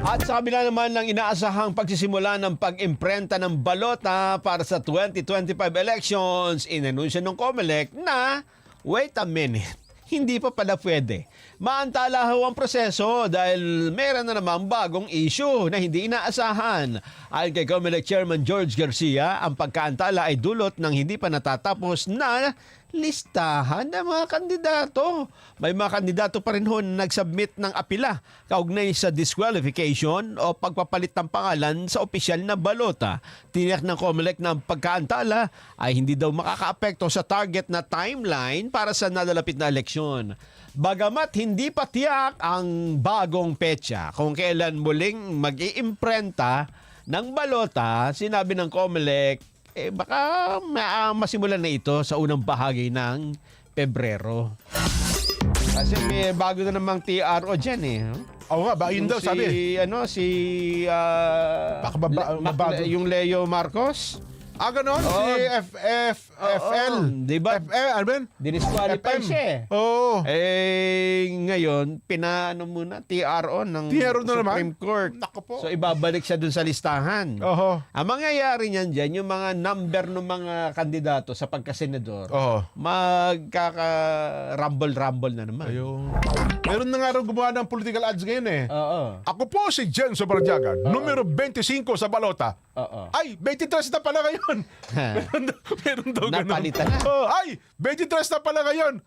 At sa kabila naman ng inaasahang pagsisimula ng pag-imprenta ng balota para sa 2025 elections, inanunsyo ng COMELEC na, wait a minute, hindi pa pala pwede. Maantala ho ang proseso dahil meron na namang bagong issue na hindi inaasahan. Ayon kay COMELEC Chairman George Garcia, ang pagkaantala ay dulot ng hindi pa natatapos na listahan ng mga kandidato. May mga kandidato pa rin ho na nag-submit ng apila kaugnay sa disqualification o pagpapalit ng pangalan sa opisyal na balota. Tiniyak ng COMELEC na ang pagkaantala ay hindi daw makakaapekto sa target na timeline para sa nalalapit na eleksyon. Bagamat hindi pa tiyak ang bagong petsa kung kailan muling mag-iimprenta ng balota, sinabi ng COMELEC, baka masimulan na ito sa unang bahagi ng Pebrero. Kasi may bago na namang TRO dyan eh. Oo nga, ba, yun daw sabi. Baka mabago. Yung Leo Marcos. Ganon? Oo. Si FL. Diba? Ano ba yun? Dinisqualify FM. siya eh. Oo. Ngayon, pinaano muna, TRO ng TRO na naman? Supreme Court. Naku po. So, ibabalik siya dun sa listahan. Oo. Ang mangyayari niyan dyan, yung mga number ng mga kandidato sa pagkasenador, Oo. magkaka-rumble-rumble na naman. Ayun. Meron na nga raw gumawa ng political ads ngayon eh. Oo. Ako po si Jen Sobarjaga, numero 25 sa balota. Oo. Ay, 23 na pala ngayon. meron daw ganun. Napalitan na. Oh, ay, 23 na pala ngayon.